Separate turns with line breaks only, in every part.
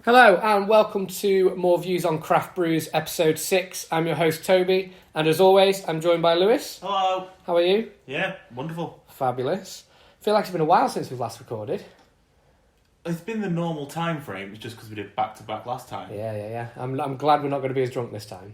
Hello and welcome to More Views on Craft Brews, episode 6. I'm your host Toby, and as always, I'm joined by Lewis.
Hello.
How are you?
Yeah, wonderful.
Fabulous. I feel like it's been a while since we've last recorded.
It's been the normal time frame, it's just because we did back-to-back last time.
Yeah. I'm glad we're not going to be as drunk this time.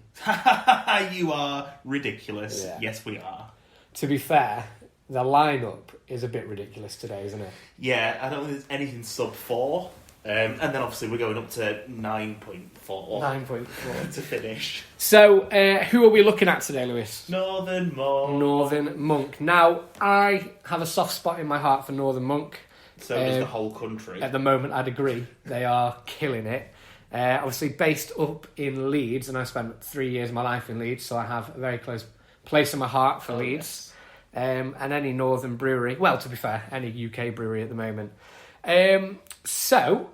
You are ridiculous.
Yeah.
Yes, we are.
To be fair, the lineup is a bit ridiculous today, isn't it?
Yeah, I don't think there's anything sub 4. And then obviously we're going up to 9.4.
9.4.
To finish.
So, who are we looking at today, Lewis?
Northern Monk.
Northern Monk. Now, I have a soft spot in my heart for Northern Monk.
So does the whole country.
At the moment, I'd agree. They are killing it. Obviously based up in Leeds, and I spent 3 years of my life in Leeds, so I have a very close place in my heart for Leeds. Yes. And any northern brewery, well, to be fair, any UK brewery at the moment. So,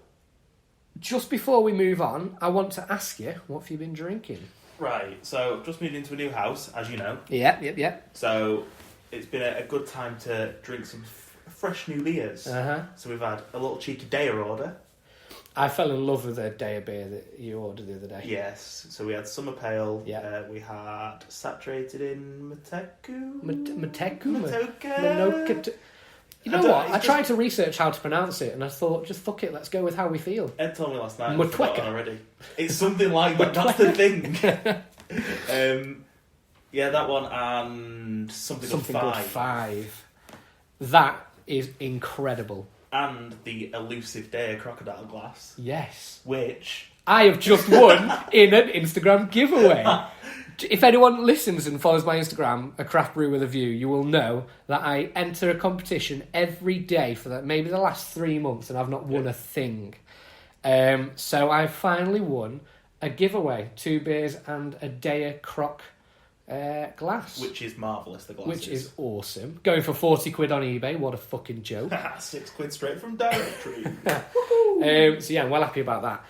just before we move on, I want to ask you, what have you been drinking?
Right, so just moved into a new house, as you know.
Yep.
So it's been a good time to drink some fresh new beers.
Uh-huh.
So we've had a little cheeky Daya order.
I fell in love with the Daya beer that you ordered the other day.
Yes, so we had Summer Pale.
Yeah.
We had Saturated in Mateku.
Matoka. You know what? I tried to research how to pronounce it, and I thought, just fuck it, let's go with how we feel.
Ed told me last night.
Matweka.
Already. It's something like that. That's the thing. Yeah, that one and something good 5.
That is incredible.
And the elusive Daya crocodile glass.
Yes.
Which
I have just won in an Instagram giveaway. If anyone listens and follows my Instagram, A Craft Brew with a View, you will know that I enter a competition every day for maybe the last 3 months, and I've not won a thing. So I finally won a giveaway, 2 beers and a Daya croc glass.
Which is marvellous, the glass.
Which is awesome. Going for 40 quid on eBay, what a fucking joke.
6 quid straight from directory.
So yeah, I'm well happy about that.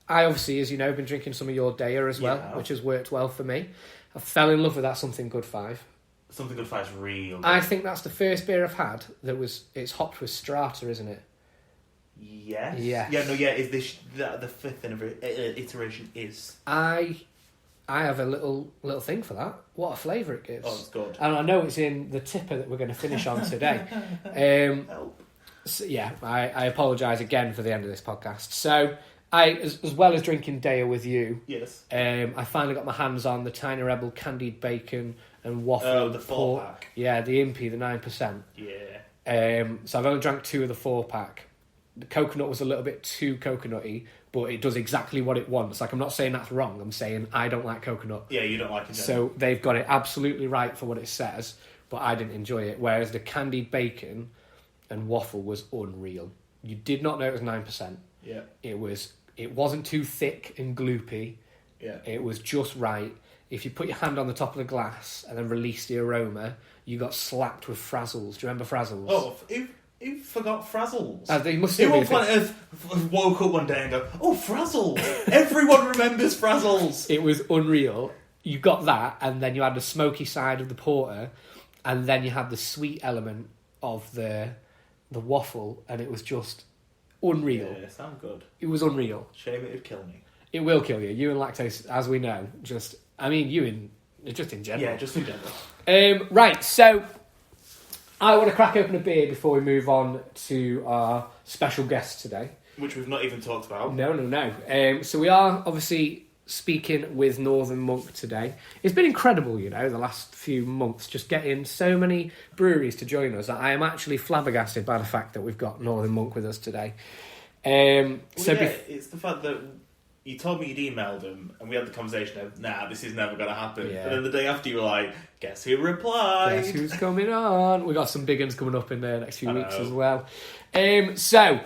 I obviously, as you know, have been drinking some of your Daya as well, which has worked well for me. I fell in love with that Something Good 5.
Something Good 5 is real good.
I think that's the first beer I've had it's hopped with Strata, isn't it?
Yes.
Yeah.
Yeah, no, yeah, is this the 5th iteration is.
I have a little thing for that. What a flavour it gives.
Oh, it's good.
And I know it's in the tipper that we're going to finish on today.
Help.
So, yeah, I apologise again for the end of this podcast. So, as well as drinking Daya with you,
yes,
I finally got my hands on the Tiny Rebel candied bacon and waffle.
Oh, the 4-pack.
Yeah, the Impy, the 9%.
Yeah.
So I've only drank 2 of the 4-pack. The coconut was a little bit too coconutty, but it does exactly what it wants. Like, I'm not saying that's wrong. I'm saying I don't like coconut.
Yeah, you don't like it.
So they've got it absolutely right for what it says, but I didn't enjoy it. Whereas the candied bacon and waffle was unreal. You did not know it was 9%.
Yeah.
It wasn't too thick and gloopy.
Yeah.
It was just right. If you put your hand on the top of the glass and then release the aroma, you got slapped with Frazzles. Do you remember Frazzles?
Oh, who forgot Frazzles?
They must still be.
Planet Earth woke up one day and go, oh, Frazzles! Everyone remembers Frazzles!
It was unreal. You got that, and then you had the smoky side of the porter, and then you had the sweet element of the waffle, and it was just unreal.
Yeah, sound good.
It was unreal.
Shame it'd kill me.
It will kill you. You and lactose, as we know, just in general.
Yeah, just in general.
Right, so I want to crack open a beer before we move on to our special guest today.
Which we've not even talked about.
No. So we are obviously speaking with Northern Monk today. It's been incredible, the last few months, just getting so many breweries to join us. I am actually flabbergasted by the fact that we've got Northern Monk with us today.
It's the fact that you told me you'd emailed them, and we had the conversation of, nah, this is never going to happen. Yeah. And then the day after you were like, guess who replied?
Guess who's coming on? We got some big ones coming up in the next few weeks as well. So,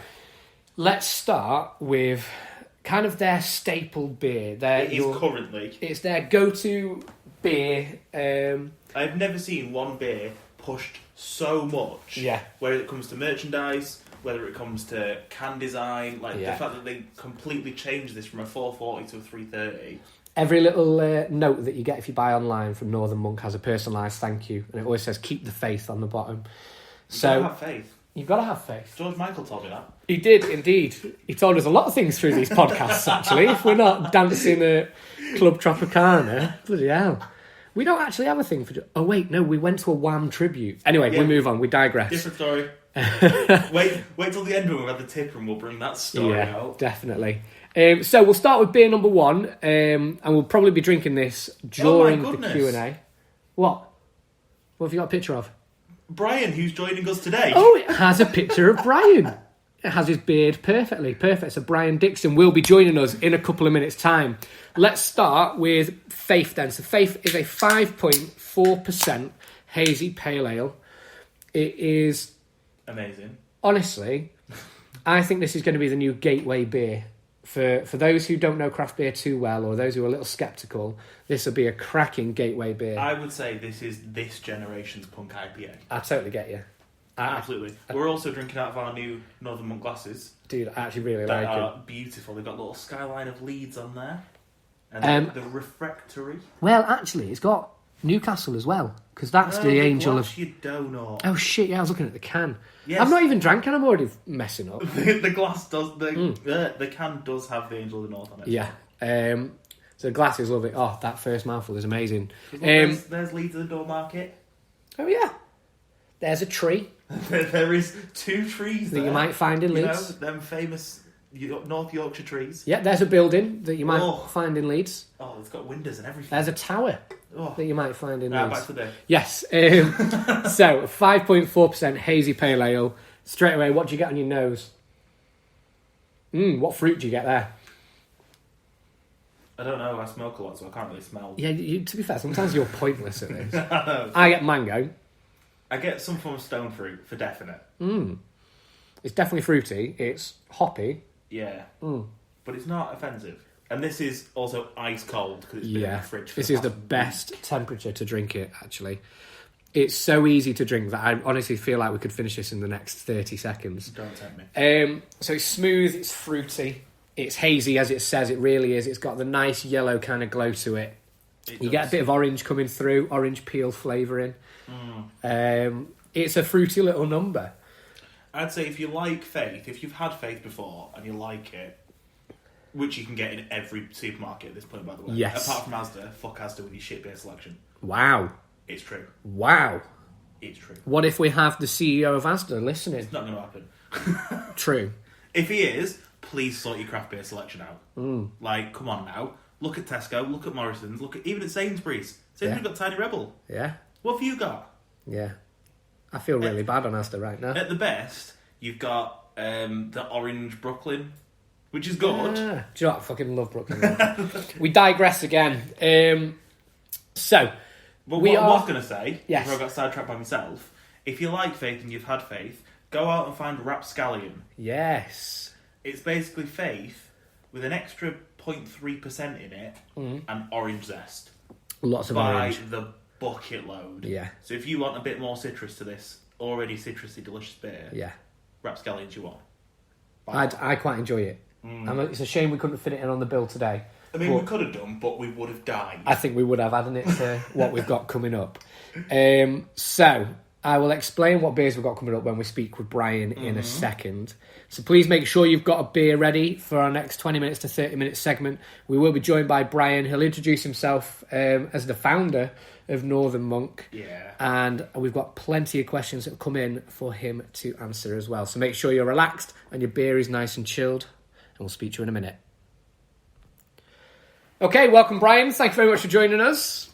let's start with kind of their staple beer. It's their go-to beer.
I've never seen one beer pushed so much.
Yeah.
Whether it comes to merchandise, whether it comes to can design, the fact that they completely changed this from a 440 to a 330.
Every little note that you get if you buy online from Northern Monk has a personalised thank you, and it always says "keep the faith" on the bottom.
So have faith.
You've got to have faith.
George Michael told me that.
He did, indeed. He told us a lot of things through these podcasts, actually. If we're not dancing at Club Tropicana, bloody hell. We don't actually have a thing for... Oh, wait, no, we went to a Wham tribute. Anyway, we move on. We digress.
Different story. wait till the end when we've had the tipper and we'll bring that story out.
Definitely. So we'll start with beer number 1, and we'll probably be drinking this during the Q&A. What? What have you got a picture of?
Brian, who's joining us today.
Oh, it has a picture of Brian. It has his beard perfectly. Perfect. So Brian Dixon will be joining us in a couple of minutes' time. Let's start with Faith then. So Faith is a 5.4% hazy pale ale. It is...
amazing.
Honestly, I think this is going to be the new gateway beer. For those who don't know craft beer too well, or those who are a little sceptical, this will be a cracking gateway beer.
I would say this is this generation's punk IPA.
I totally get you.
Absolutely. We're also drinking out of our new Northern Monk glasses.
Dude, I actually really
that
like it.
are beautiful. They've got a little skyline of Leeds on there. And the refractory.
Well, actually, it's got Newcastle as well, because that's the angel of...
You don't know.
Oh, shit, yeah, I was looking at the can.
Yes.
I've not even drank and I'm already messing up.
The glass does... The can does have the angel of the north on it.
Yeah. So the glass is lovely. Oh, that first mouthful is amazing.
There's Leeds at the door market.
Oh, yeah. There's a tree.
There is 2 trees
that you might find in Leeds.
You know, them famous North Yorkshire trees.
Yeah, there's a building that you might find in Leeds.
Oh, it's got windows and everything.
There's a tower that you might find in Leeds.
Back to the...
Yes. So, 5.4% hazy pale ale. Straight away, what do you get on your nose? What fruit do you get there?
I don't know. I smoke a lot, so I can't really smell.
Yeah, to be fair, sometimes you're pointless at this. I get mango.
I get some form of stone fruit, for definite.
It's definitely fruity. It's hoppy.
Yeah. But it's not offensive. And this is also ice cold because it's been in the fridge for
this is the best temperature to drink it, actually. It's so easy to drink that I honestly feel like we could finish this in the next 30 seconds.
Don't tempt me.
So it's smooth, it's fruity, it's hazy as it says it really is. It's got the nice yellow kind of glow to it. You get a bit of orange coming through, orange peel flavouring. It's a fruity little number.
I'd say if you like Faith, if you've had Faith before and you like it, which you can get in every supermarket at this point, by the way.
Yes.
Apart from Asda, fuck Asda with your shit beer selection.
Wow.
It's true.
Wow.
It's true.
What if we have the CEO of Asda listening?
It's not going to happen.
True.
If he is, please sort your craft beer selection out. Like, come on now. Look at Tesco, look at Morrison's, look at even at Sainsbury's. Sainsbury's got Tiny Rebel.
Yeah.
What have you got?
Yeah. I feel really bad on Asda right now.
At the best, you've got the Orange Brooklyn, which is good.
Do you know what? I fucking love Brooklyn. We digress again.
But what I was going to say,
yes.
before I got sidetracked by myself, if you like Faith and you've had Faith, go out and find Rapscallion.
Yes.
It's basically Faith with an extra 0.3% in it and orange zest.
Lots of orange.
By the bucket load.
Yeah.
So if you want a bit more citrus to this already citrusy, delicious beer, Rapscallion's you want.
I quite enjoy it. It's a shame we couldn't fit it in on the bill today.
I mean, we could have done, but we would have died.
I think we would have, hadn't it, to what we've got coming up. So, I will explain what beers we've got coming up when we speak with Brian in a second. So please make sure you've got a beer ready for our next 20 minutes to 30 minute segment. We will be joined by Brian. He'll introduce himself as the founder of Northern Monk.
Yeah.
And we've got plenty of questions that have come in for him to answer as well. So make sure you're relaxed and your beer is nice and chilled. And we'll speak to you in a minute. Okay, welcome, Brian. Thank you very much for joining us.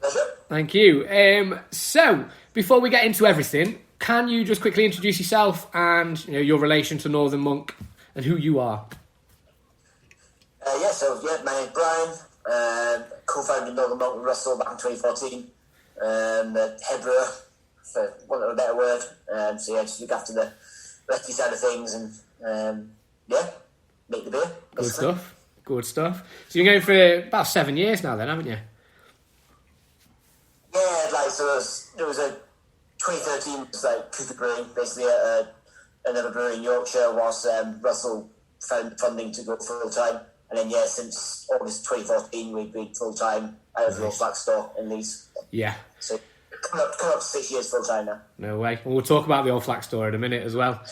Pleasure.
Thank you. So, before we get into everything, can you just quickly introduce yourself and your relation to Northern Monk and who you are?
My name's Brian. Co-founded Northern Monk with Russell back in 2014. Head brewer, for want of a better word. Just look after the recipe side of things and make the beer. Basically.
Good stuff. So you're going for about 7 years now then, haven't you?
Yeah, there was a 2013 Cooper Brewing, basically another brewery in Yorkshire, whilst Russell found funding to go full time. And then since August 2014 we've been full time out of the Old Black store in Leeds.
Yeah.
So coming up 6 years full time now.
No way. Well, we'll talk about the old Flax store in a minute as well.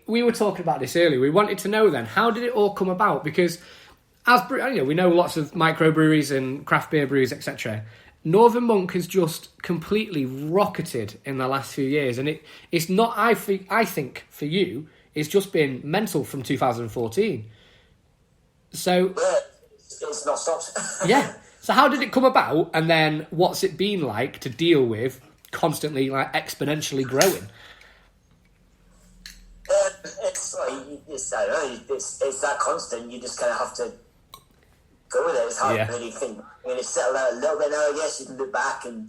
We were talking about this earlier. We wanted to know then, how did it all come about? Because we know lots of microbreweries and craft beer breweries, etc. Northern Monk has just completely rocketed in the last few years, and it's not. I think for you, it's just been mental from 2014. So
it's not stopped.
Yeah. So how did it come about, and then what's it been like to deal with constantly, like, exponentially growing?
It's that constant. You just kind of have to go with it. It's hard to really think. I mean, it's settled out a little bit now. I guess you can look back and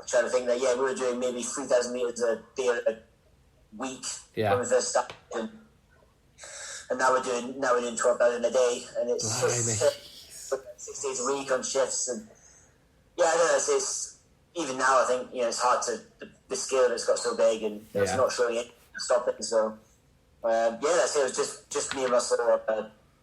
try to think that we were doing maybe 3,000 litres a beer a week when we first started, and now we're doing 12,000 a day, and it's just 6 days a week on shifts, and I don't know. It's even now. I think it's hard to the scale of it's got so big, and it's not showing it, stopping. So that's it. It was just me and Russell.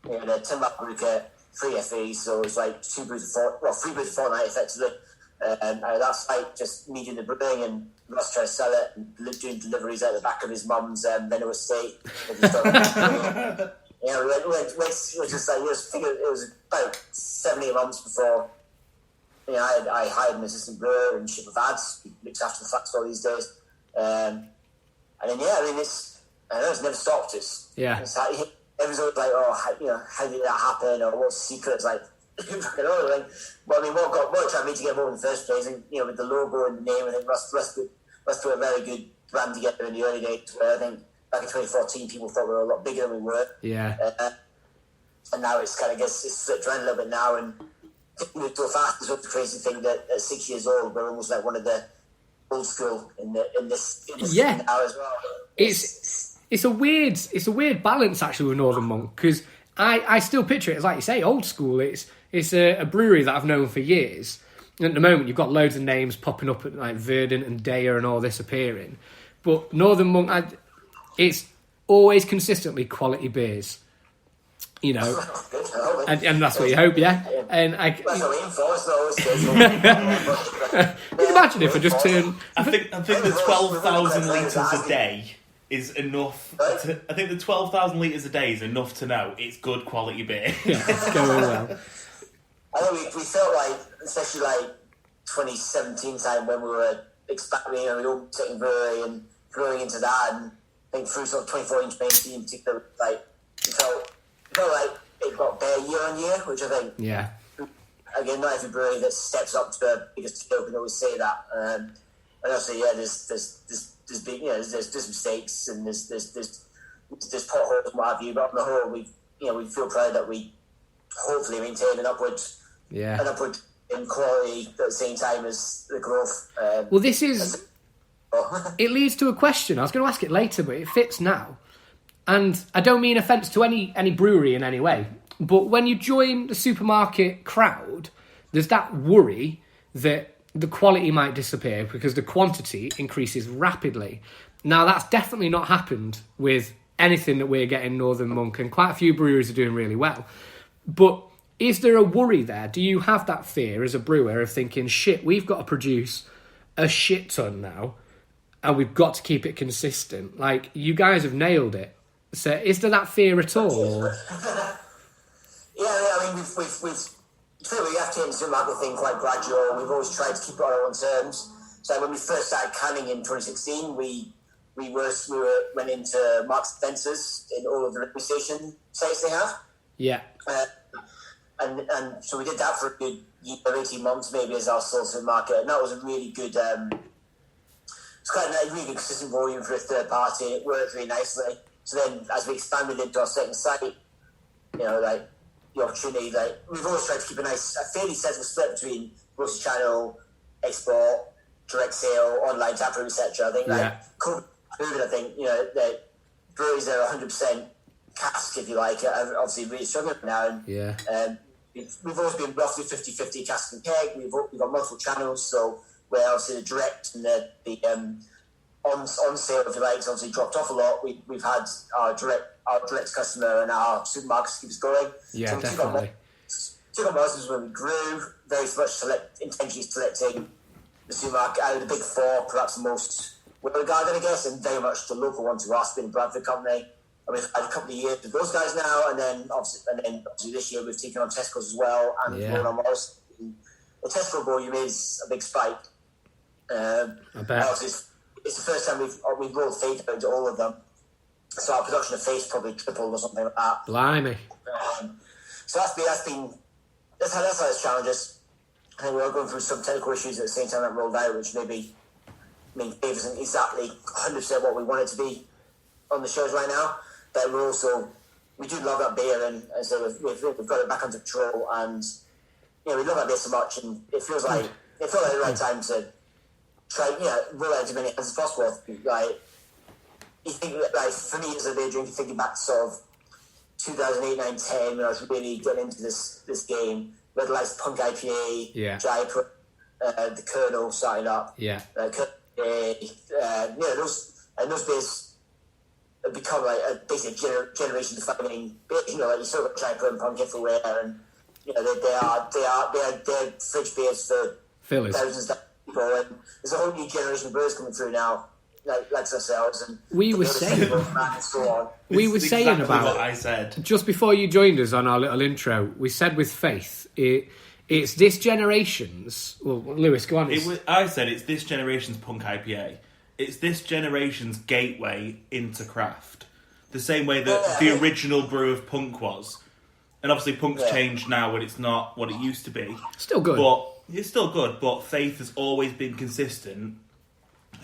The 10 lap brew kit, 3 FEs, so it was like 3 brews a fortnight effectively. That's like just me doing the brewing and Russ trying to sell it and doing deliveries out the back of his mum's Venno estate. We it was about 7-8 months before I hired an assistant brewer and ship of ads, who looks after the Flax store these days. And then it's never stopped. It's everyone's always like, how did that happen, or what's the secret? It's like, what attracted me to get involved in the first place, and with the logo and the name, I think Russ put a very good brand together in the early days, where I think back in 2014 people thought we were a lot bigger than we were. And now it's kind of it's flipped around a little bit now, and moved so fast. It's the crazy thing that at 6 years old we're almost like one of the old school in this now as well.
It's a weird balance actually with Northern Monk, because I still picture it as, like you say, old school. It's a brewery that I've known for years. And at the moment, you've got loads of names popping up, at like Verdant and Daya and all this appearing. But Northern Monk, it's always consistently quality beers, and that's what you hope, yeah. And
that's what we're aiming for.
Can you imagine if I just turn?
I think the 12,000 litres a day is enough. I think the 12,000 litres a day is enough to know it's good quality beer.
Yeah, it's going well.
I think we felt like, especially like 2017 time when we were expanding, we all taking brewery and growing into that, and I think through sort of 24-inch main team in particular, like we felt like it got better year on year, which I think, again, not every brewery that steps up to the biggest scope can always say that. And also, there's big, there's mistakes and there's potholes and what have you, but on the whole, we feel proud that we hopefully maintain an upward in quality at the same time as the growth.
Well, this is. It leads to a question. I was going to ask it later, but it fits now. And I don't mean offence to any brewery in any way, but when you join the supermarket crowd, there's that worry that the quality might disappear because the quantity increases rapidly. Now, that's definitely not happened with anything that we're getting Northern Monk, and quite a few breweries are doing really well. But is there a worry there? Do you have that fear as a brewer of thinking, shit, we've got to produce a shit ton now, and we've got to keep it consistent? Like, you guys have nailed it. So is there that fear at all?
I mean, we have taken the supermarket thing quite gradual. We've always tried to keep it on our own terms. So when we first started canning in 2016, we went into Marks and Spencer's in all of the radio station sites they have. Yeah. And so we did that for a good year, 18 months maybe, as our sole supermarket, and that was a really good. It's quite a really good consistent volume for a third party. It worked really nicely. So then, as we expanded into our second site, like the opportunity, like we've always tried to keep a fairly sensible split between grocery channel, export, direct sale, online taproom, etc. I think COVID, I think the breweries that are 100% cask, if you like, are obviously really struggling now. And, we've always been roughly 50-50 cask and keg. We've got multiple channels, so where obviously the direct and the on sale, if you like, has obviously dropped off a lot. We've had our direct customer and our supermarkets keep us going.
Yeah, so definitely.
took on Moses when we grew, very much intentionally selecting the supermarket out of the big four, perhaps the most well regarded, I guess, and very much the local one to us, being Bradford Company. And we've had a couple of years with those guys now, and then obviously this year we've taken on Tesco's as well, and rolled on Morris. The Tesco volume is a big spike. I bet. It's the first time we've rolled Faith out to all of them. So our production of Faith probably tripled or something like that.
Blimey.
So that's had its challenges. I think we are going through some technical issues at the same time that rolled out, which Faith isn't exactly 100% what we want it to be on the shows right now. But we do love that beer, and so we've got it back under control, and we love that beer so much, and it feels like the right time to try, roll out as many hands as possible. Like, you think, like, for me as a beer drinker, thinking back to sort of 2008, 9, 10, when I was really getting into this game, with the likes of Punk IPA, Jaipur, the Colonel starting up, those beers have become like a basic generation defining beer. Like you still got Jaipur and Punk everywhere, and they're fridge beers for thousands of people, and there's a whole new generation of brewers coming through now, like ourselves, and
we were saying
exactly
about
what I said
just before you joined us on our little intro. We said with Faith, it's this generation's. Well, Lewis, go on.
I said it's this generation's Punk IPA. It's this generation's gateway into craft. The same way that the original brew of Punk was. And obviously Punk's changed now when it's not what it used to be.
Still good.
It's still good, but Faith has always been consistent.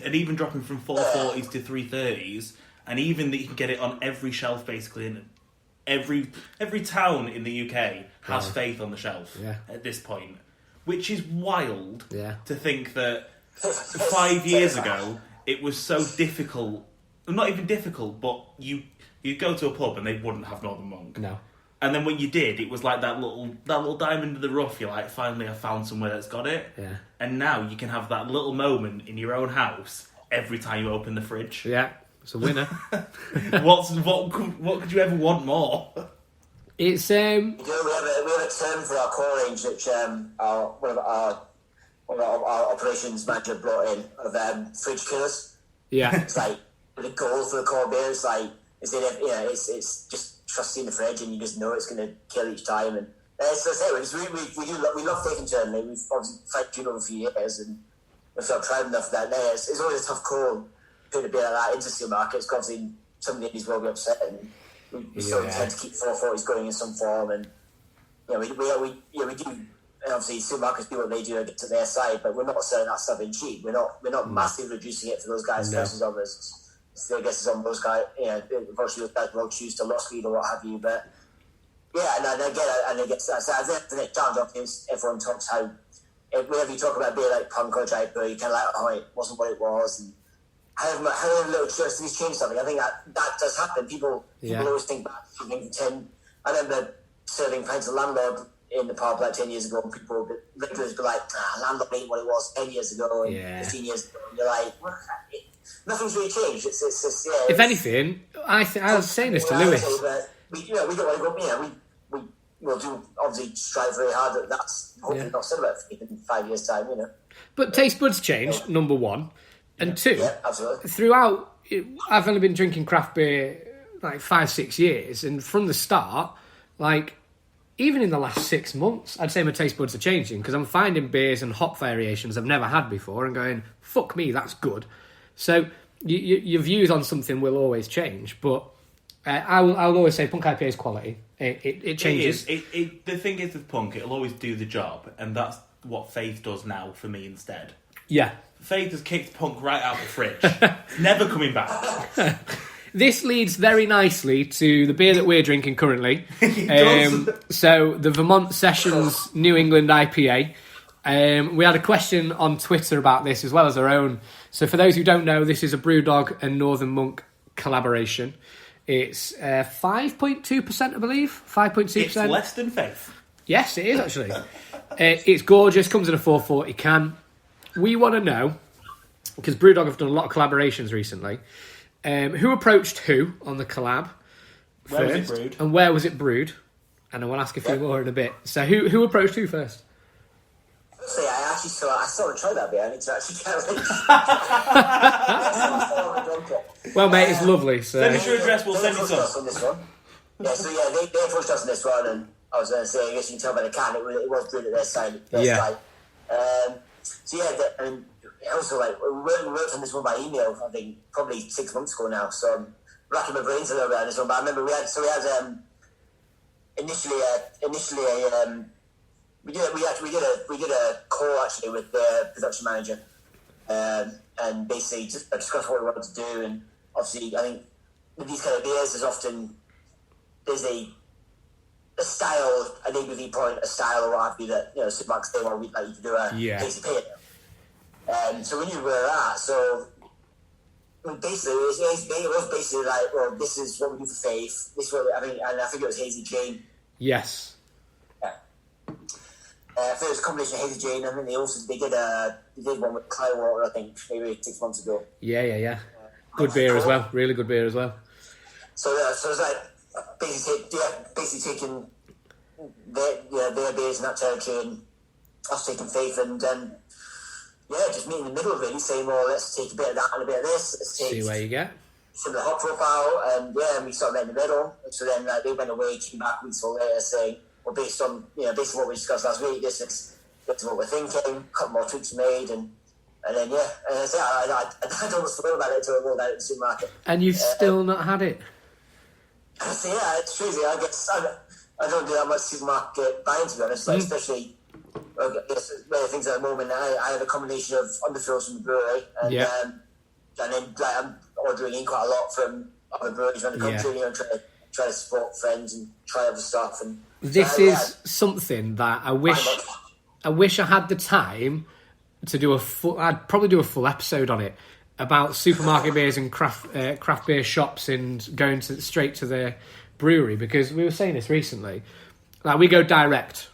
And even dropping from 440s to 330s, and even that you can get it on every shelf basically in every town in the UK has Faith on the shelf at this point. Which is wild to think that 5 years ago it was so difficult. Not even difficult, but you'd go to a pub and they wouldn't have Northern Monk.
No.
And then when you did, it was like that little diamond in the rough. You're like, finally I found somewhere that's got it.
Yeah.
And now you can have that little moment in your own house every time you open the fridge.
Yeah, it's a winner.
What could you ever want more?
It's
we have a term for our core range, which one of our operations manager brought in of fridge killers.
Yeah.
It's like the goal for the core beer is like it's just trusting the fridge, and you just know it's going to kill each time. And we love Faith internally. We've obviously fighting over a few years, and we're sort of proud enough that it's always a tough call putting a beer like that into steel markets. Obviously, some of the indies will be upset, and we still intend to keep 440s going in some form. And we do. And obviously, steel markets do what they do to get to their side, but we're not selling that stuff in cheap. We're not massively reducing it for those guys versus others. So I guess it's on those guys. Unfortunately, those guys will choose to loss lead or what have you. But and I get it, and I guess that's the next challenge. Obviously, everyone talks how whenever you talk about a beer like Punk or Jaipur, you kind of like, it wasn't what it was, and how little just these change something. I think that does happen. People always think back to 10. I remember serving pints of Landlord in the pub like 10 years ago, and people would regulars be like, Landlord ain't what it was 10 years ago and 15 years ago. And you're like, nothing's really changed. It's just,
if anything, I was saying this to Lewis.
We don't want to go. We'll do obviously strive very hard. That's hopefully not said about in 5 years' time.
But taste buds change. Number one, and two.
Absolutely.
Throughout, I've only been drinking craft beer like 5-6 years, and from the start, like even in the last 6 months, I'd say my taste buds are changing because I'm finding beers and hop variations I've never had before, and going, fuck me, that's good. So your views on something will always change, but I'll always say Punk IPA is quality. It changes.
The thing is with Punk, it'll always do the job, and that's what Faith does now for me instead.
Yeah. Faith
has kicked Punk right out the fridge. Never coming back.
This leads very nicely to the beer that we're drinking currently. So the Vermont Sessions New England IPA. We had a question on Twitter about this as well as our own. So for those who don't know, this is a Brewdog and Northern Monk collaboration. It's 5.2%, I believe. 5.2%.
It's less than Faith.
Yes, it is actually. It's gorgeous. Comes in a 440 can. We want to know, because Brewdog have done a lot of collaborations recently, who approached who on the collab
Where was it brewed?
And where was it brewed? and I will ask a few more in a bit. So who approached you first?
Firstly, I still haven't tried that bit. I need to actually get it.
Well, mate, it's lovely. So
Send us your address, we'll send you
They approached
some.
us on this one. Yeah, so yeah, they approached us on this one, and I was going to say, I guess you can tell by the can, it was brewed at their side.
Yeah.
So yeah, and also like we worked on this one by email. I think probably 6 months ago now. So I'm racking my brains a little bit on this one. But I remember we had initially we did a call actually with the production manager, and basically just discussed what we wanted to do. And obviously, I think with these kind of beers, there's a style, an ABV point, a style or what have you that supermarkets say, well, we'd like you to do a Hazy Pale. So we knew where we're at. So basically, it was basically like, well, this is what we do for Faith. This is what I think it was Hazy Jane.
yes.
I think it was a combination of Hazy Jane. I think they did one with Cloudwater, I think, maybe 6 months ago.
Yeah. Good beer as well. Really good beer as well.
So it's like basically taking their beers in that territory and us taking Faith and just meeting in the middle really, saying, well, let's take a bit of that and a bit of this. Let's take
See where you get.
similar hot profile, and we sort of met in the middle. So then they went away, came back weeks later saying, well, based on what we discussed last week, this is what we're thinking. A couple more tweaks made, and then I don't know about it until I rolled out in the supermarket.
And you've still not had it.
So it's crazy. I guess I don't do that much supermarket buying, to be honest. Like, especially one of the things at the moment. I have a combination of underfills from the brewery, and then I'm ordering in quite a lot from other breweries around the country. Try to support friends and try other stuff. And
this is something that I wish I had the time to do I'd probably do a full episode on it about supermarket beers and craft beer shops and going straight to the brewery, because we were saying this recently. Like, we go direct.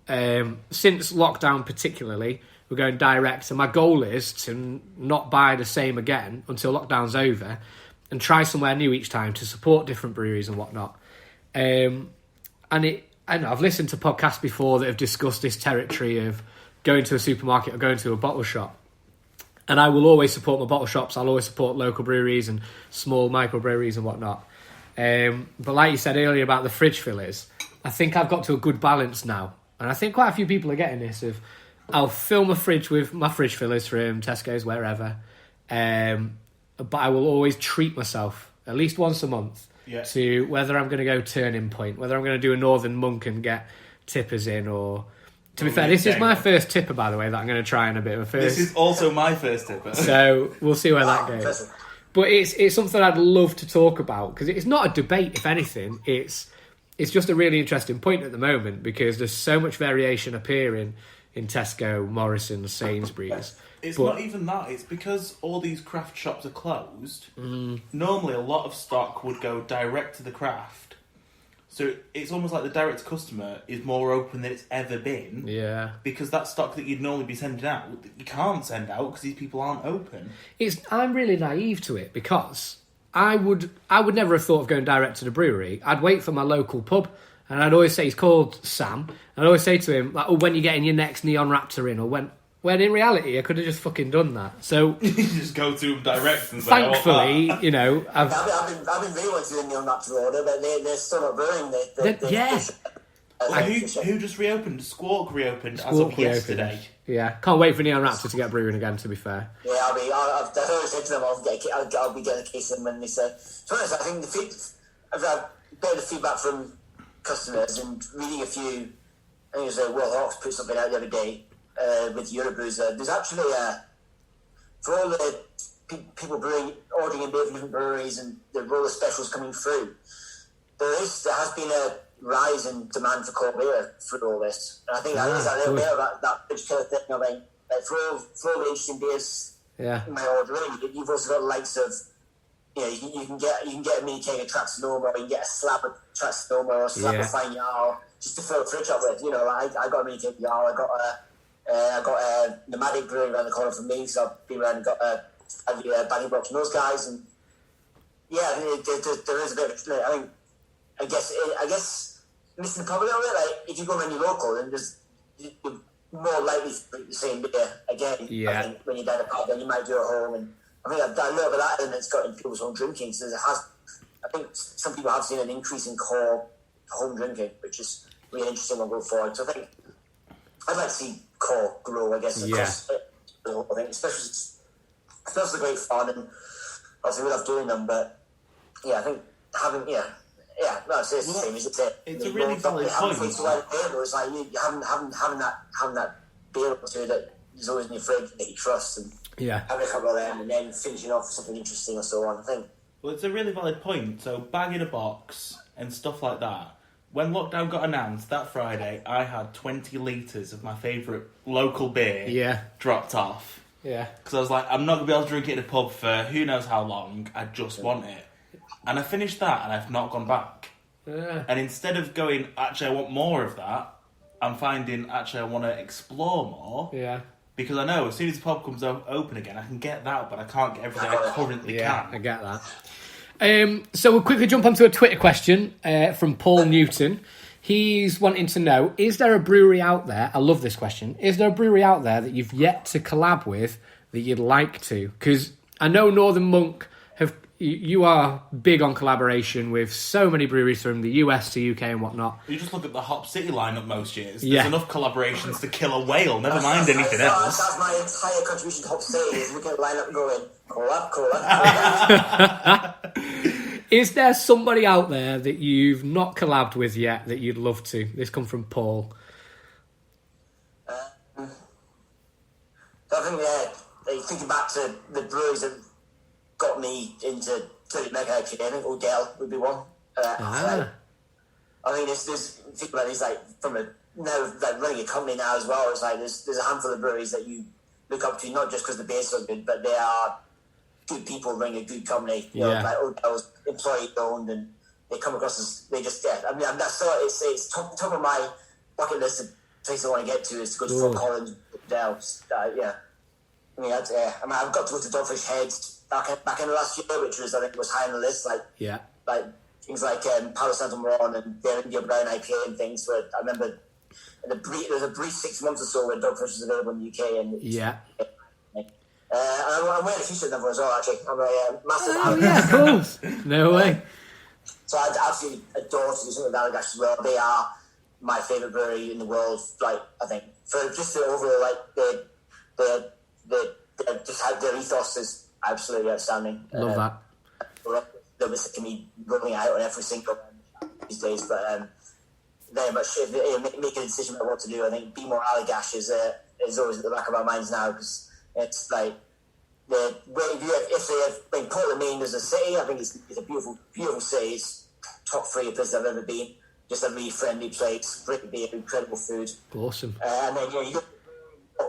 Since lockdown particularly, we're going direct, and my goal is to not buy the same again until lockdown's over and try somewhere new each time to support different breweries and whatnot. I know I've listened to podcasts before that have discussed this territory of going to a supermarket or going to a bottle shop. And I will always support my bottle shops. I'll always support local breweries and small microbreweries and whatnot. But like you said earlier about the fridge fillers, I think I've got to a good balance now. And I think quite a few people are getting this of, I'll fill my fridge with my fridge fillers from Tesco's, wherever. But I will always treat myself at least once a month to whether I'm going to go Turning Point, whether I'm going to do a Northern Monk and get tippers in, or... To be fair, this is my first tipper, by the way, that I'm going to try in a bit of a first.
This is also my first tipper.
So we'll see where that goes. But it's something I'd love to talk about, because it's not a debate, if anything. It's just a really interesting point at the moment, because there's so much variation appearing in Tesco, Morrison's, Sainsbury's.
It's not even that. It's because all these craft shops are closed. Normally, a lot of stock would go direct to the craft. So it's almost like the direct customer is more open than it's ever been. Yeah. Because that stock that you'd normally be sending out, you can't send out because these people aren't open.
I'm really naive to it, because I would never have thought of going direct to the brewery. I'd wait for my local pub, and I'd always say, he's called Sam, and I'd always say to him, like, oh, when you're getting your next Neon Raptor in, or when in reality I could have just fucking done that. So
you just go to them direct and say,
thankfully,
I've been really wanting to do the Neon Raptor order, but they're still not brewing.
Who just reopened? Squawk reopened as of yesterday.
Yeah, can't wait for Neon Raptor to get brewing again, to be fair.
Yeah, I've always said to them, I'll be getting a case in when they say. To be honest, I think I've had a bit of feedback from customers, and reading a few. I think it was Will Hawks put something out the other day with Eurobrews. There's actually for all the people ordering in beer from different breweries and the roller specials coming through, there has been a rise in demand for cold beer through all this. And I think that is a little bit of that particular thing. I mean, for all the interesting beers in my ordering, you've also got the likes of, you can get a mini keg of Traxonoma, or you can get a slab of Traxonoma, or a slab of Fine Jarl, just to fill the fridge up with. I got a mini keg of Jarl, I got a Nomadic brewing around the corner from me, so I've been around and got a bagging box from those guys, and there is a bit of, I guess missing the public on it. Like, if you go around your local, then you're more likely to drink the same beer again.
Yeah.
I think when you're down a pub, then you might do it at home. And I think I've done a little bit of that, and it's got into people's home drinking. So I think some people have seen an increase in core home drinking, which is really interesting when we go forward. So I think I'd like to see core grow, I guess, across the whole thing, especially great fun, and obviously we love doing them, but yeah, I think having, no, it's the same as
it's a really valid point.
It's like you having that beer or two that is always in your fridge that you trust, and having a couple of them, and then finishing off with something interesting or so on, I think.
Well, it's a really valid point. So, bag in a box and stuff like that. When lockdown got announced that Friday, I had 20 litres of my favourite local beer dropped off.
Yeah.
Because I was like, I'm not going to be able to drink it in a pub for who knows how long. I just want it. And I finished that and I've not gone back.
Yeah.
And instead of going, actually, I want more of that, I'm finding, actually, I want to explore more.
Yeah.
Because I know as soon as the pub comes open again, I can get that, but I can't get everything I currently can.
I get that. So we'll quickly jump onto a Twitter question from Paul Newton. He's wanting to know, is there a brewery out there, I love this question, is there a brewery out there that you've yet to collab with that you'd like to? Because I know Northern Monk, you are big on collaboration with so many breweries from the US to UK and whatnot.
You just look at the Hop City lineup most years. There's enough collaborations to kill a whale, never mind anything else.
That's my entire contribution to Hop City, is looking at the lineup and going, collab.
Is there somebody out there that you've not collabed with yet that you'd love to? This comes from Paul.
I think, thinking back to the breweries that got me into 30 Mega, actually, I think Odell would be one. I think there's think about these, like, from running a company now as well. It's like there's a handful of breweries that you look up to, not just because the beer's so good, but they are good people running a good company. You know, like Odell's employee owned, and they come across as they just I mean, that's so it's top of my bucket list of places I want to get to is to go to Fort Collins, Odell. I mean, I've got to go to Dogfish Head back in the last year, which was, I think, was high on the list. Like things like Palo Santo Moron and their India Brown IPA and things. Where I remember there was a brief 6 months or so when Dogfish was available in the UK. And I'm wearing a t-shirt of them as well, actually. I'm a massive
of course. No way.
So I'd absolutely adore to do something with Allagash as well. They are my favourite brewery in the world. Like, I think for just the overall, like they just how their ethos is absolutely outstanding.
Love that.
They're basically me rolling out on every single these days, but very much make a decision about what to do. I think Be More Allagash is always at the back of our minds now, because it's like if they have Portland, Maine as a city, I think it's a beautiful, beautiful city. It's top 3 places I've ever been. Just a really friendly place, great beer, incredible food.
Awesome.
And then you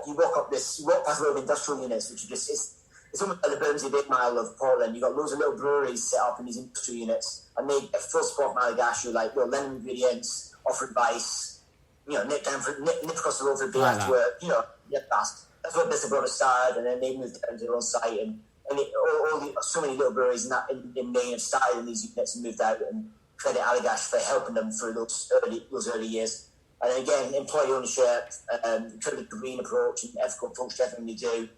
walk past a lot of industrial units, which are just it's almost like the Bermondsey Big Mile of Portland. You've got loads of little breweries set up in these industrial units, and they get full support from Allagash, like lending ingredients, offer advice, nip across the road for a beer after work, that's what Bishop Brothers started, and then they moved down to their own site, and so many little breweries in Maine have started in these units and moved out, and credit Allagash for helping them through those early years. And then again, employee ownership, kind of green approach and ethical approach to everything they do.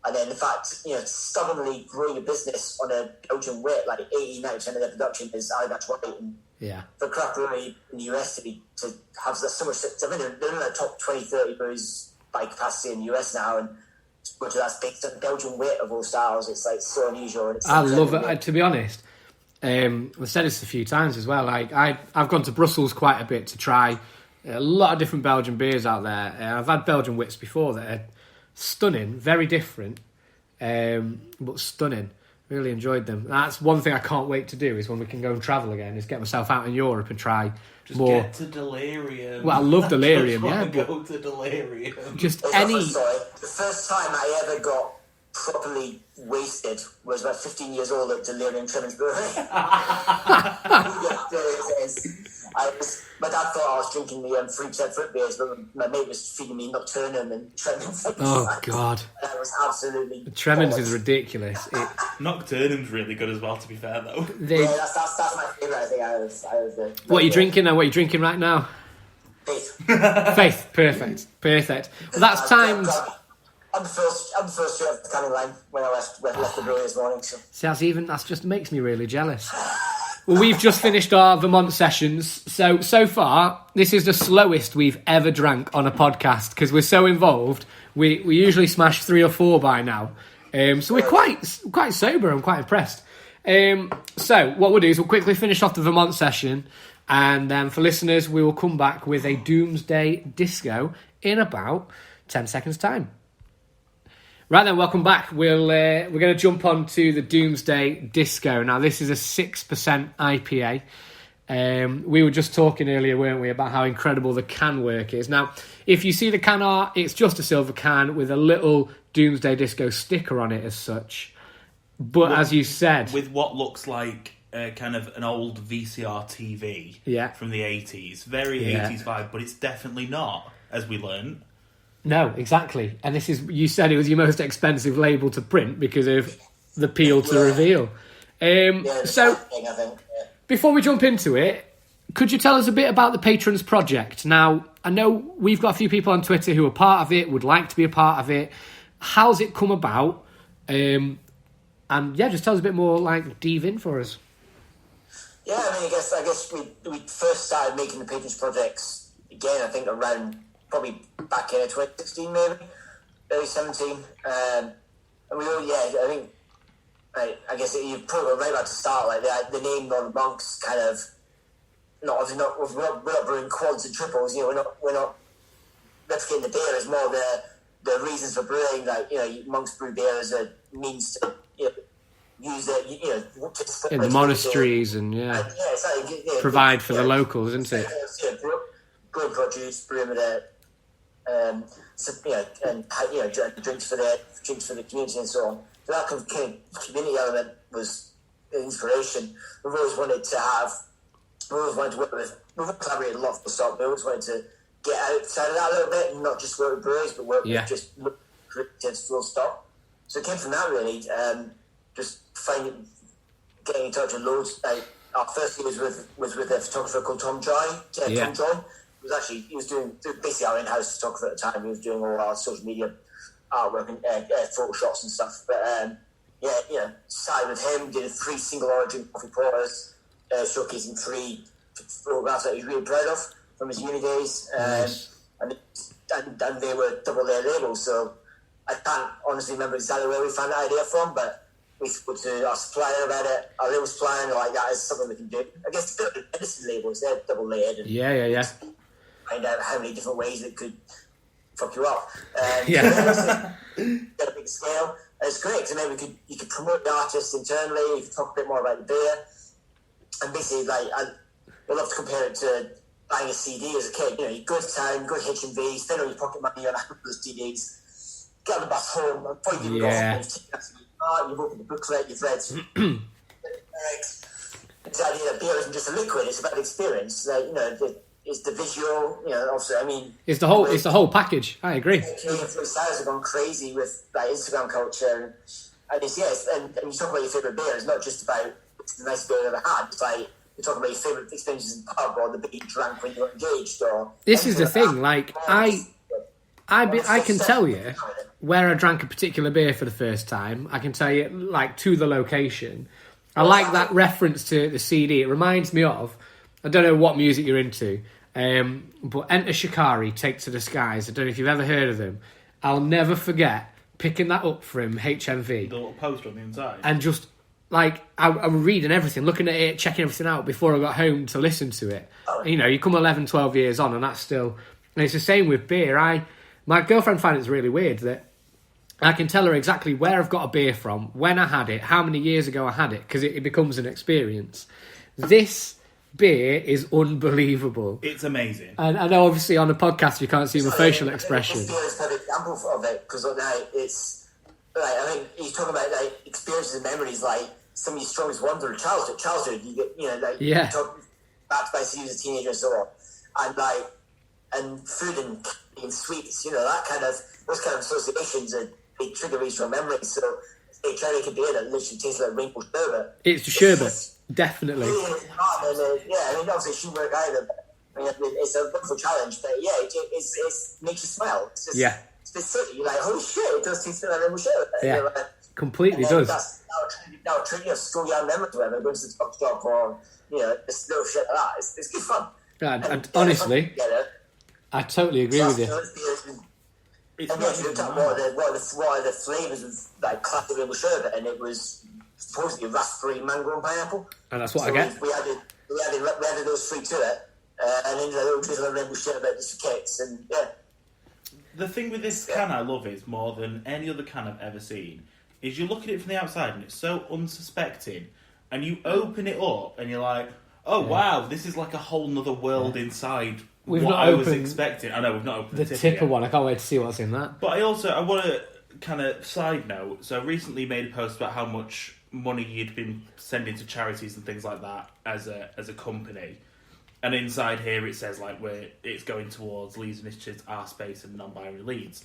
And then the fact, stubbornly growing a business on a Belgian wit, like 80-90% of their production is Allagash white. And for craft brewery in the US to have so much, I mean, they're in the top 20, 30 breweries by capacity in the US now, and much of that's based on Belgian wit of all styles. It's like so unusual. And
I love it. To be honest, I've said this a few times as well. Like I've gone to Brussels quite a bit to try a lot of different Belgian beers out there. I've had Belgian wits before that are stunning, very different, but stunning. Really enjoyed them. That's one thing I can't wait to do, is when we can go and travel again, is get myself out in Europe and try more.
Get to Delirium.
Well, I love Delirium,
go to Delirium.
Just
the first time I ever got properly wasted was about 15 years old at Delirium Tremens Brewery. My dad thought I was drinking the 3% fruit beers, but my mate was feeding me Nocturnum and Tremens.
Oh, God.
That was absolutely...
Tremens is ridiculous.
Nocturnum's really good as well, to be fair, though.
Yeah, that's my favourite, I think, out of the...
What are you drinking now? What are you drinking right now?
Faith.
Faith. Perfect. Well, that's timed...
I'm the first straight off the canning line when I left the brewery this morning. So.
See, that just makes me really jealous. Well, we've just finished our Vermont sessions. So far, this is the slowest we've ever drank on a podcast because we're so involved. We usually smash 3 or 4 by now. So we're quite sober. I'm quite impressed. So what we'll do is we'll quickly finish off the Vermont session. And then for listeners, we will come back with a Doomsday disco in about 10 seconds' time. Right then, welcome back. We're going to jump on to the Doomsday Disco. Now, this is a 6% IPA. We were just talking earlier, weren't we, about how incredible the can work is. Now, if you see the can art, it's just a silver can with a little Doomsday Disco sticker on it as such. But as you said...
With what looks like kind of an old VCR TV from the 80s. Very 80s vibe, but it's definitely not, as we learned.
No, exactly. And this is, you said it was your most expensive label to print because of the peel to reveal. So, before we jump into it, could you tell us a bit about the Patrons Project? Now, I know we've got a few people on Twitter who are part of it, would like to be a part of it. How's it come about? And just tell us a bit more, dive in for us.
Yeah, I guess we first started making the Patrons Projects again, I think around... probably back in 2016, maybe early 17, and we all I think I guess you probably right back to start the name on the monks kind of we're not brewing quads and triples, we're not replicating the beer. It's more the reasons for brewing, monks brew beer as a means to use it
in the monasteries and provide for the locals, isn't it?
Growing produce, brewing with it. And drinks for the community and so on. So that kind of community element was the inspiration. We've always wanted to work with. We've collaborated a lot for stock. We always wanted to get outside of that a little bit and not just work with breweries, but work with just creative full stock. So it came from that really. Just getting in touch with loads. Our first year was with a photographer called Tom Joy. Tom Joy. He was doing basically our in-house photographer at the time. He was doing all our social media artwork and photo shots and stuff. But started with him, did 3 single origin coffee porters, showcasing 3 photographs that he's really proud of from his uni days. And they were double layer labels. So I can't honestly remember exactly where we found that idea from, but we spoke to our supplier about it. Our label supplier, and that is something we can do. I guess the medicine labels, they're double layered. And find out how many different ways it could fuck you up. At a big scale. And it's great, because then you could promote the artists internally, you can talk a bit more about the beer. And basically, I love to compare it to buying a CD as a kid. You go to town, go to HMV, spend all your pocket money on a couple of CDs, get on the bus home, and before you go off, you've opened the booklet, you've read it's the idea that beer isn't just a liquid, it's about the experience. It's the visual, also,
it's the whole package. I agree.
Influencers have gone crazy with Instagram culture, and and you talk about your favourite beer. It's not just about the nice beer you've ever had. It's like you're talking about your favourite experiences in the pub or the beer you drank when you were engaged. Or
this is the thing. I can tell you where I drank a particular beer for the first time. I can tell you to the location. I like that reference to the CD. It reminds me of, I don't know what music you're into, but Enter Shikari, Take to the Skies. I don't know if you've ever heard of them. I'll never forget picking that up from HMV.
The little poster on the inside.
And just, I was reading everything, looking at it, checking everything out before I got home to listen to it. You come 11, 12 years on and that's still... And it's the same with beer. My girlfriend finds it really weird that I can tell her exactly where I've got a beer from, when I had it, how many years ago I had it, because it becomes an experience. This beer is unbelievable.
It's amazing.
And I know obviously on the podcast you can't see my facial expression.
This beer is a perfect example of it, because I mean, you're talking about like experiences and memories, like some of your strongest ones are childhood. You get, you talk back to you as a teenager and so on, and food and sweets, that those kind of associations are big trigger really strong memories. So they try to make a beer that literally tastes like rainbow sherbet.
It's sherbet, definitely.
Obviously it shouldn't work either. It's a wonderful challenge, but it makes you smile. It's just, it's silly. You're like, holy shit, it does taste like rainbow sherbet.
Yeah, completely does.
That's now trigger school-young memories, whatever, going to the top shop or, just little shit like that. It's good fun.
And honestly, I totally agree with you.
And you looked at what are the flavours of like classic rainbow sherbet, and it was supposedly raspberry, mango, and pineapple.
And that's what I get.
We added those three to it, and then a little drizzle of rainbow sherbet just for kicks, and
The thing with this can I love is more than any other can I've ever seen is you look at it from the outside and it's so unsuspecting, and you open it up and you're like, oh wow, this is like a whole nother world inside.
We've
what
not
I was
opened
expecting. I know we've not opened
the tipper
yet.
one. I can't wait to see what's in that.
But I want to kind of side note. So I recently made a post about how much money you'd been sending to charities and things like that as a company. And inside here it says like it's going towards Leeds Initiatives, Our Space, and non-binary Leeds.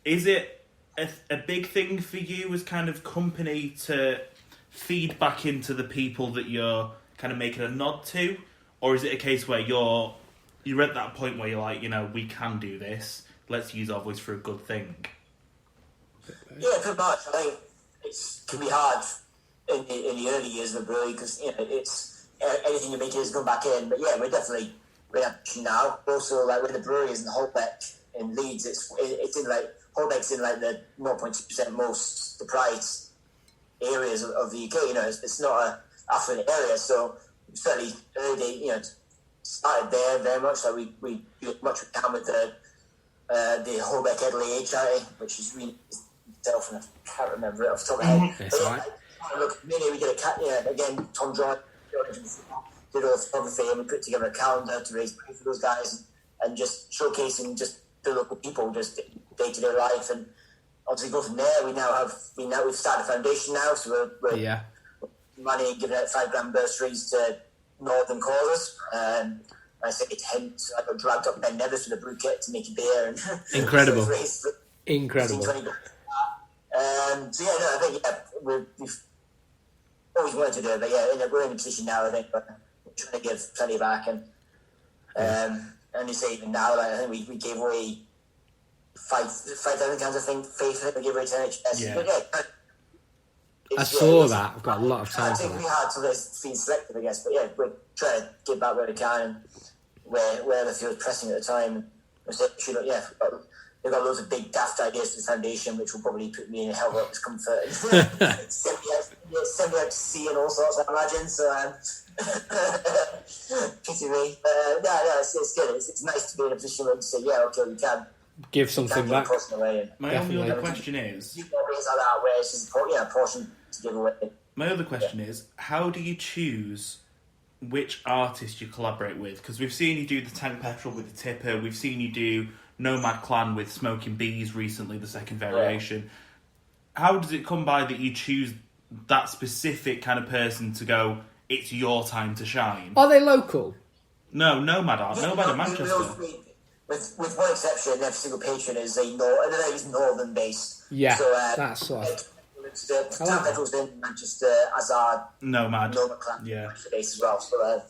Is it a big thing for you as kind of company to feed back into the people that you're kind of making a nod to, or is it a case where you're at that point where you're like, we can do this. Let's use our voice for a good thing.
Yeah, pretty much. I think it can be hard in the early years of a brewery because it's anything you make is going back in. But yeah, we're pushing now. Also, like when the brewery is in Holbeck in Leeds, it's in like Holbeck's in like the 0.2% most deprived areas of the UK. It's not a affluent area, so it's fairly early. Started there very much. Like we do as much we can with the Holbeck Edley charity, which is really itself, and I can't remember it off the top of my head.
That's all right.
Look, maybe we did again. Tom John did all the photography, and we put together a calendar to raise money for those guys, and just showcasing just the local people, just day to day life, and obviously go from there. We've started a foundation now, so we're money giving out $5,000 bursaries to Northern causes. I say hence I got dragged up Ben Nevis with a brew kit to make a beer, and
incredible.
Incredible. I think we've always wanted to do it, but we're in a position now. I think we're trying to give plenty back, and you say even now, I think we gave away 5,000 cans. I think we gave away to NHS.
Yeah.
But
I saw that. I've got a lot of time
I
for
think
that.
we had to being selective, I guess, but we're trying to give back where we can, and wherever feels pressing at the time. We've got loads of big daft ideas for the foundation, which will probably put me in a hell of a lot of discomfort. Send me out to sea and all sorts, I imagine. So, pity me. It's good. It's nice to be in a position where you say, we can
give something back.
My only other question is,
like that, where it's just a portion to give away.
My other question is, how do you choose which artist you collaborate with? Because we've seen you do the Tank Petrol with the Tipper, we've seen you do Nomad Clan with Smoking Bees recently, the second variation. How does it come by that you choose that specific kind of person to go, it's your time to shine?
Are they local?
No, Nomad are. Nomad are Manchester.
With one exception, every single patron is northern based.
Yeah,
so,
that's sort of...
The Tank Petrol's in Manchester, as our
Nomad
Clan
based
as well. So,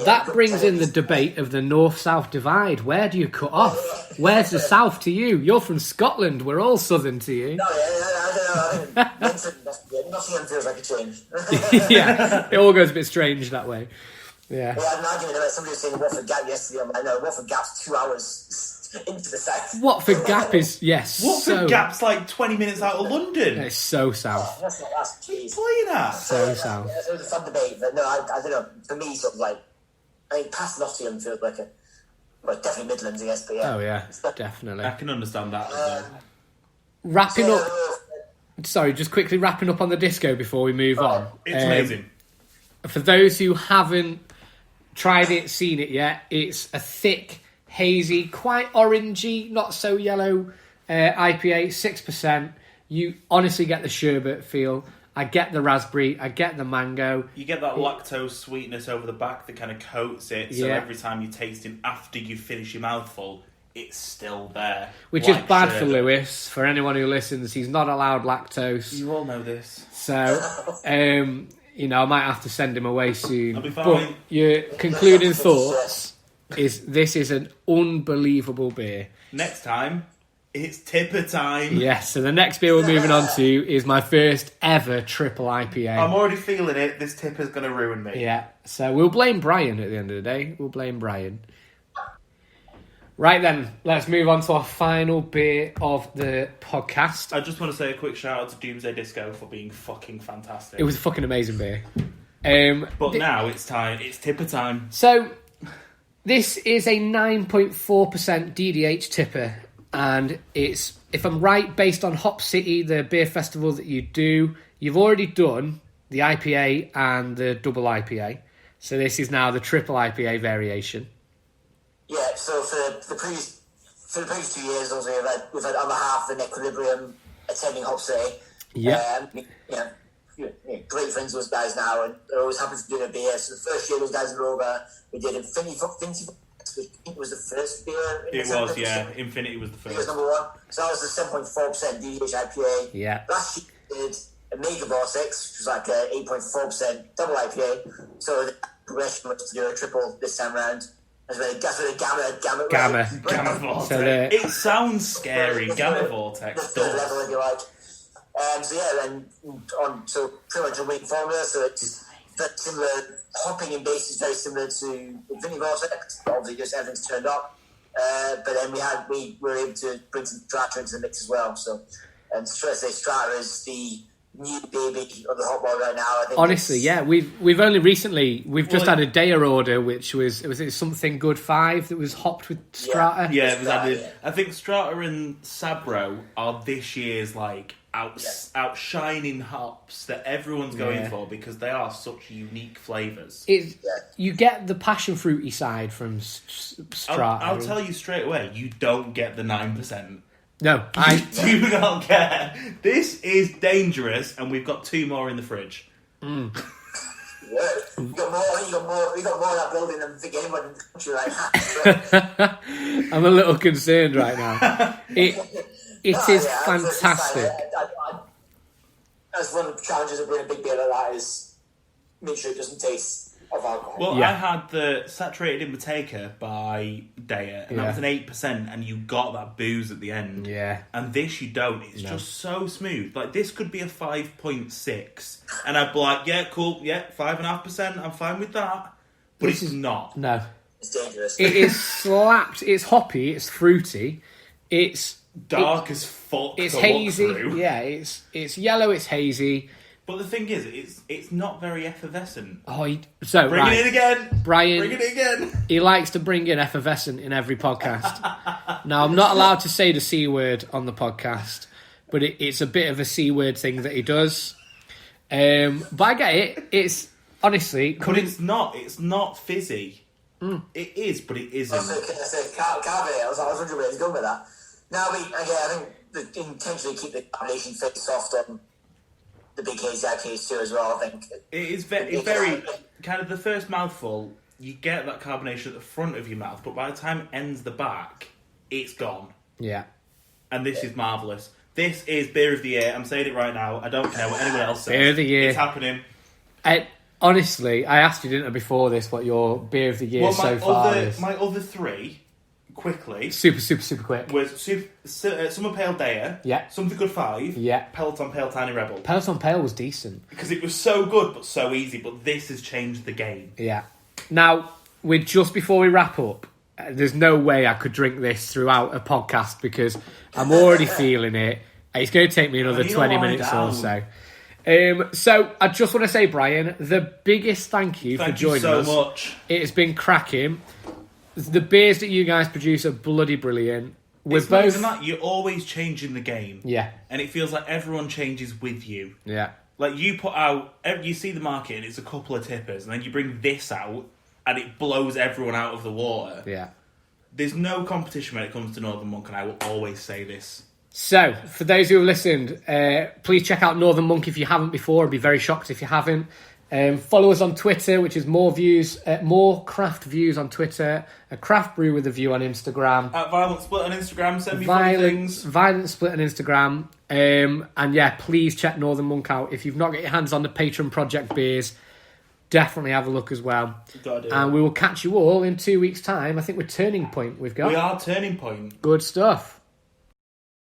that brings in the debate of the north-south divide. Where do you cut off? Where's the south to you? You're from Scotland. We're all southern to you.
I don't know. Nottingham feels like a change.
Yeah, it all goes a bit strange that way. Yeah.
I had an argument about somebody was saying Watford Gap yesterday. I'm like, no, Watford Gap's 2 hours into the south.
Watford Gap is, yes.
Watford Gap's like 20 minutes out of London.
It's so south.
That's jeez.
Playing at?
So south.
It was a fun debate, but no, I don't know. For me, sort of like, I think past Nottingham feels like definitely Midlands, I guess, but yeah.
Oh, yeah, definitely.
I can understand that.
Wrapping up... Sorry, just quickly wrapping up on the disco before we move on.
It's amazing.
For those who haven't tried it, seen it yet, it's a thick, hazy, quite orangey, not so yellow IPA, 6%. You honestly get the sherbet feel. I get the raspberry. I get the mango.
You get that lactose sweetness over the back that kind of coats it, so
Yeah.
every time you taste it after you finish your mouthful, it's still there.
Which is
like
bad for
sherbet.
Lewis. For anyone who listens, he's not allowed lactose.
You all know this.
So, you know, I might have to send him away soon.
I'll be
But
fine.
your concluding thoughts is this is an unbelievable beer.
Next time, it's tipper time.
Yes, so the next beer we're moving on to is my first ever triple IPA.
I'm already feeling it. This tipper's going to ruin me.
Yeah, so we'll blame Brian at the end of the day. We'll blame Brian. Right then, let's move on to our final beer of the podcast.
I just want to say a quick shout out to Doomsday Disco for being fucking fantastic.
It was a fucking amazing beer.
But now it's time. It's tipper time.
So, this is a 9.4% DDH tipper, and it's, if I'm right, based on Hop City, the beer festival that you do. You've already done the IPA and the double IPA, so this is now the triple IPA variation.
Yeah, so for the previous 2 years, also we've had other half of an Equilibrium attending Hop City.
Yeah.
Great friends with those guys now, and they're always happy to do a beer. So the first year those guys were over, we did Infinity, which I think was the first beer.
It was, yeah. Infinity was the
It was
first.
number one. So that was the 7.4% DDH IPA.
Yeah.
Last year we did a Mega Vortex, which was like a 8.4% double IPA. So the progression was to do a triple this time round. That's where the Gamma
Vortex.
So the-
It sounds scary. Gamma Vortex
the third
does.
level, if you like. So yeah, then on to pretty much a weak formula. So it's that similar. Hopping in base is very similar to Infinity Vortex. Obviously, just everything's turned up. But then we were able to bring some Strata into the mix as well. So, and Strata is the new baby of the hot bar right now. I think
Honestly, yeah, we've only recently just had a Daya order, which was it something good 5 that was hopped with Strata.
Yeah, it was
Strata,
added.
yeah.
I think Strata and Sabro are this year's outshining hops that everyone's going
Yeah.
for because they are such unique flavours.
You get the passion fruity side from Strata.
I'll tell you straight away, you don't get the 9%.
No,
I do not care. This is dangerous, and we've got 2 more in the fridge.
Yeah. You got more of that building than I think anyone in the country right now.
I'm a little concerned right now. It is
Yeah,
fantastic.
That's one of the challenges of brewing a big beer like that is make sure it doesn't taste of alcohol.
Well,
Yeah.
I had the Saturated in Bottega by Daya, and that was an 8%, and you got that booze at the end.
Yeah.
And this you don't. It's just so smooth. Like, this could be a 5.6, and I'd be like, yeah, cool, yeah, 5.5%, I'm fine with that. But it's not.
No.
It's dangerous.
It is slapped. It's hoppy. It's fruity. It's
Dark as fuck.
It's
to
hazy.
look through.
Yeah, it's yellow. It's hazy.
But the thing is, it's not very effervescent.
Bring
Bring it in again,
Brian.
Bring it in again.
He likes to bring in effervescent in every podcast. Now, I'm not allowed to say the C word on the podcast, but it's a bit of a C word thing that he does. But I get it. It's honestly,
But it's not. It's not fizzy. It is, but it isn't.
I was wondering where he's going with that. Now, I think they intentionally keep the combination fairly soft on the big hazy IPAs too as well, I think.
It is very kind of the first mouthful, you get that carbonation at the front of your mouth, but by the time it ends the back, it's gone.
yeah.
And this is marvellous. This is Beer of the Year. I'm saying it right now. I don't care what anyone else says.
Beer of the Year.
It's happening.
Honestly, I asked you, didn't I, before this, what your beer of the year so far is.
My other 3, quickly,
Super quick.
was Summer Pale Daya,
Yeah.
Something Good 5,
Yeah.
Peloton Pale Tiny Rebel.
Peloton Pale was decent.
Because it was so good, but so easy, but this has changed the game.
Yeah. Now, just before we wrap up, there's no way I could drink this throughout a podcast because I'm already feeling it. It's going to take me another 20 minutes or so. So I just want to say, Brian, the biggest thank you for joining us.
Thank you so much.
It has been cracking. The beers that you guys produce are bloody brilliant. We're
It's not
both.
even that, you're always changing the game.
Yeah.
And it feels like everyone changes with you.
Yeah.
Like, you put out, you see the market and it's a couple of tippers, and then you bring this out and it blows everyone out of the water.
Yeah.
There's no competition when it comes to Northern Monk, and I will always say this.
So, for those who have listened, please check out Northern Monk if you haven't before. I'd be very shocked if you haven't. Follow us on Twitter, which is more craft views on Twitter, a craft brew with a view on Instagram.
At Violent Split on Instagram, send me funny things.
Violent Split on Instagram. And yeah, please check Northern Monk out. If you've not got your hands on the Patron Project beers, definitely have a look as well. And we will catch you all in 2 weeks' time. I think we're Turning Point we've got.
We are Turning Point.
Good stuff.